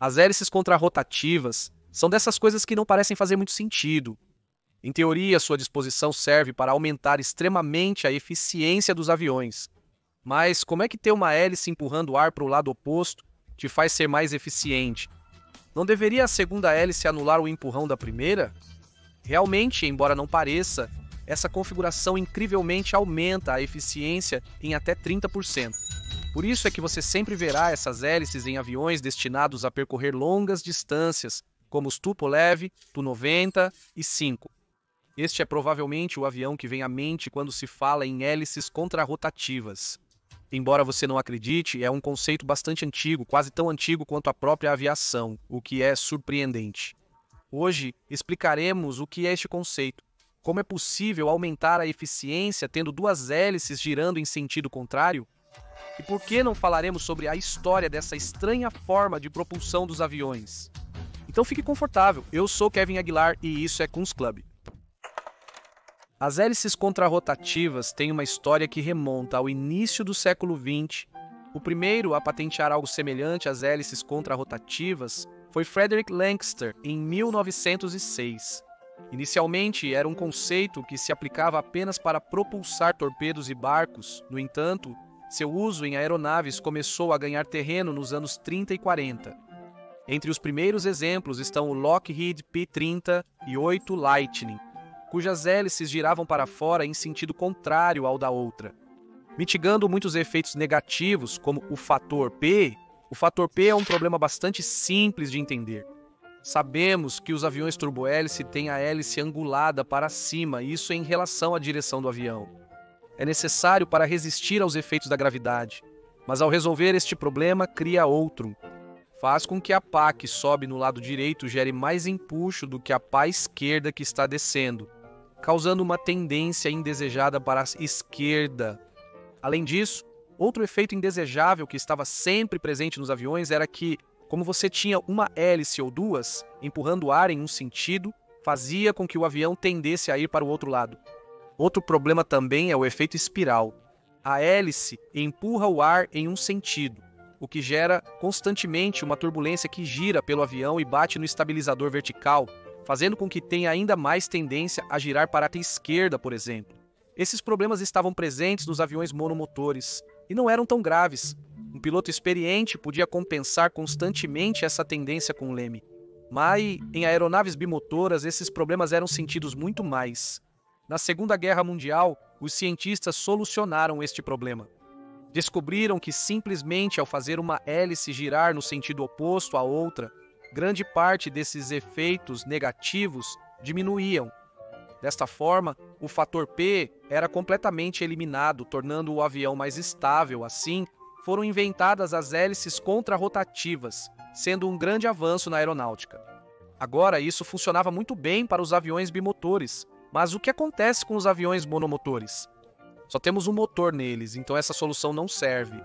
As hélices contrarrotativas são dessas coisas que não parecem fazer muito sentido. Em teoria, sua disposição serve para aumentar extremamente a eficiência dos aviões. Mas como é que ter uma hélice empurrando o ar para o lado oposto te faz ser mais eficiente? Não deveria a segunda hélice anular o empurrão da primeira? Realmente, embora não pareça, essa configuração incrivelmente aumenta a eficiência em até 30%. Por isso é que você sempre verá essas hélices em aviões destinados a percorrer longas distâncias, como os Tupolev, Tu-90 e 5. Este é provavelmente o avião que vem à mente quando se fala em hélices contrarrotativas. Embora você não acredite, é um conceito bastante antigo, quase tão antigo quanto a própria aviação, o que é surpreendente. Hoje explicaremos o que é este conceito, como é possível aumentar a eficiência tendo duas hélices girando em sentido contrário, e por que não falaremos sobre a história dessa estranha forma de propulsão dos aviões. Então fique confortável, eu sou Kevin Aguilar e isso é Kunst Club. As hélices contrarrotativas têm uma história que remonta ao início do século XX. O primeiro a patentear algo semelhante às hélices contrarrotativas foi Frederick Lancaster, em 1906. Inicialmente, era um conceito que se aplicava apenas para propulsar torpedos e barcos. No entanto, seu uso em aeronaves começou a ganhar terreno nos anos 30 e 40. Entre os primeiros exemplos estão o Lockheed P-30 e 8 Lightning, cujas hélices giravam para fora em sentido contrário ao da outra. Mitigando muitos efeitos negativos, como o fator P é um problema bastante simples de entender. Sabemos que os aviões turbohélice têm a hélice angulada para cima, isso em relação à direção do avião. É necessário para resistir aos efeitos da gravidade, mas ao resolver este problema, cria outro. Faz com que a pá que sobe no lado direito gere mais empuxo do que a pá esquerda que está descendo, causando uma tendência indesejada para a esquerda. Além disso, outro efeito indesejável que estava sempre presente nos aviões era que, como você tinha uma hélice ou duas empurrando o ar em um sentido, fazia com que o avião tendesse a ir para o outro lado. Outro problema também é o efeito espiral. A hélice empurra o ar em um sentido, o que gera constantemente uma turbulência que gira pelo avião e bate no estabilizador vertical, fazendo com que tenha ainda mais tendência a girar para a esquerda, por exemplo. Esses problemas estavam presentes nos aviões monomotores e não eram tão graves. Um piloto experiente podia compensar constantemente essa tendência com o leme. Mas em aeronaves bimotoras esses problemas eram sentidos muito mais. Na Segunda Guerra Mundial, os cientistas solucionaram este problema. Descobriram que simplesmente ao fazer uma hélice girar no sentido oposto à outra, grande parte desses efeitos negativos diminuíam. Desta forma, o fator P era completamente eliminado, tornando o avião mais estável. Assim, foram inventadas as hélices contrarrotativas, sendo um grande avanço na aeronáutica. Agora, isso funcionava muito bem para os aviões bimotores, mas o que acontece com os aviões monomotores? Só temos um motor neles, então essa solução não serve.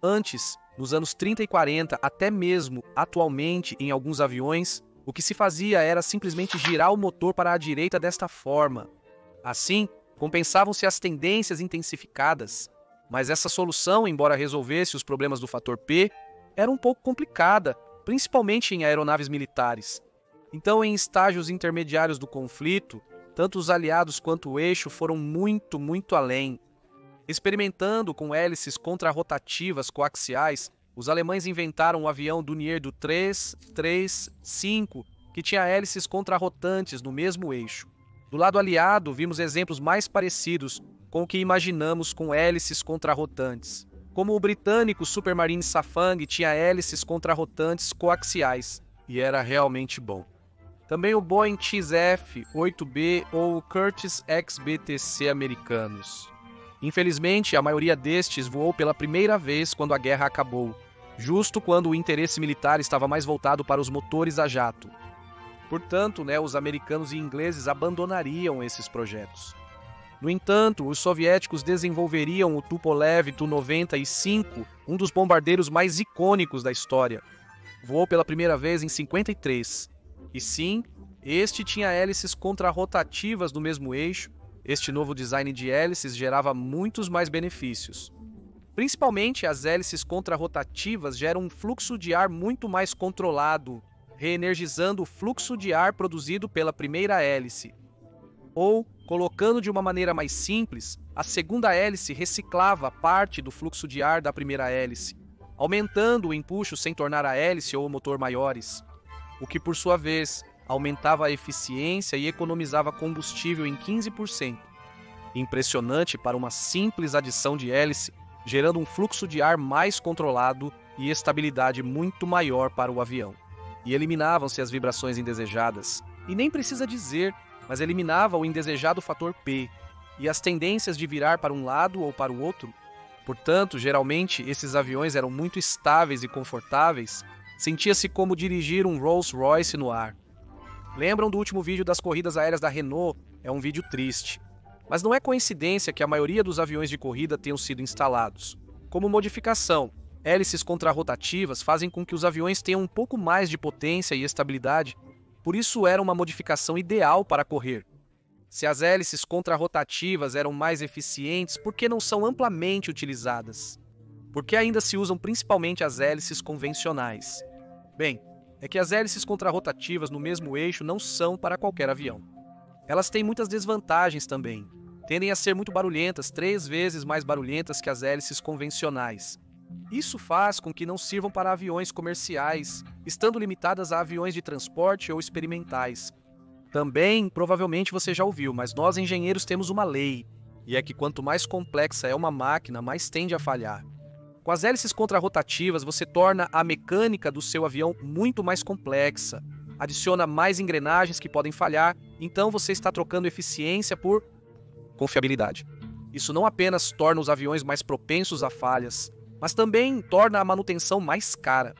Antes, nos anos 30 e 40, até mesmo atualmente em alguns aviões, o que se fazia era simplesmente girar o motor para a direita desta forma. Assim, compensavam-se as tendências intensificadas. Mas essa solução, embora resolvesse os problemas do fator P, era um pouco complicada, principalmente em aeronaves militares. Então, em estágios intermediários do conflito, tanto os aliados quanto o eixo foram muito além. Experimentando com hélices contrarrotativas coaxiais, os alemães inventaram o avião Dornier do 335, que tinha hélices contrarrotantes no mesmo eixo. Do lado aliado, vimos exemplos mais parecidos com o que imaginamos com hélices contrarrotantes, como o britânico Supermarine Safang tinha hélices contrarrotantes coaxiais, e era realmente bom. Também o Boeing XF-8B ou o Curtiss XBTC americanos. Infelizmente, a maioria destes voou pela primeira vez quando a guerra acabou, justo quando o interesse militar estava mais voltado para os motores a jato. Portanto, os americanos e ingleses abandonariam esses projetos. No entanto, os soviéticos desenvolveriam o Tupolev Tu-90 e 5, um dos bombardeiros mais icônicos da história. Voou pela primeira vez em 53. E sim, este tinha hélices contrarrotativas no mesmo eixo. Este novo design de hélices gerava muitos mais benefícios. Principalmente as hélices contrarrotativas geram um fluxo de ar muito mais controlado, reenergizando o fluxo de ar produzido pela primeira hélice. Ou, colocando de uma maneira mais simples, a segunda hélice reciclava parte do fluxo de ar da primeira hélice, aumentando o empuxo sem tornar a hélice ou o motor maiores, o que por sua vez aumentava a eficiência e economizava combustível em 15%. Impressionante para uma simples adição de hélice, gerando um fluxo de ar mais controlado e estabilidade muito maior para o avião. E eliminavam-se as vibrações indesejadas. E nem precisa dizer, mas eliminava o indesejado fator P e as tendências de virar para um lado ou para o outro. Portanto, geralmente, esses aviões eram muito estáveis e confortáveis, sentia-se como dirigir um Rolls-Royce no ar. Lembram do último vídeo das corridas aéreas da Renault? É um vídeo triste. Mas não é coincidência que a maioria dos aviões de corrida tenham sido instalados. Como modificação, hélices contrarrotativas fazem com que os aviões tenham um pouco mais de potência e estabilidade, por isso era uma modificação ideal para correr. Se as hélices contrarrotativas eram mais eficientes, por que não são amplamente utilizadas? Por que ainda se usam principalmente as hélices convencionais? Bem, é que as hélices contrarrotativas no mesmo eixo não são para qualquer avião. Elas têm muitas desvantagens também. Tendem a ser muito barulhentas, 3 vezes mais barulhentas que as hélices convencionais. Isso faz com que não sirvam para aviões comerciais, estando limitadas a aviões de transporte ou experimentais. Também, provavelmente você já ouviu, mas nós engenheiros temos uma lei, e é que quanto mais complexa é uma máquina, mais tende a falhar. Com as hélices contrarrotativas, você torna a mecânica do seu avião muito mais complexa, adiciona mais engrenagens que podem falhar, então você está trocando eficiência por confiabilidade. Isso não apenas torna os aviões mais propensos a falhas, mas também torna a manutenção mais cara.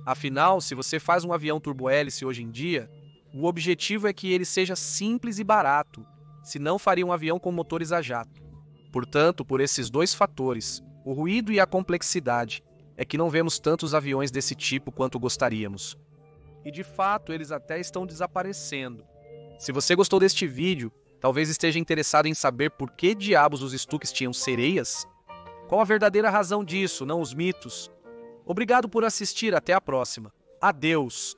Afinal, se você faz um avião turbohélice hoje em dia, o objetivo é que ele seja simples e barato, senão faria um avião com motores a jato. Portanto, por esses dois fatores, o ruído e a complexidade, é que não vemos tantos aviões desse tipo quanto gostaríamos. E de fato, eles até estão desaparecendo. Se você gostou deste vídeo, talvez esteja interessado em saber por que diabos os Stukas tinham sereias? Qual a verdadeira razão disso, não os mitos? Obrigado por assistir, até a próxima. Adeus!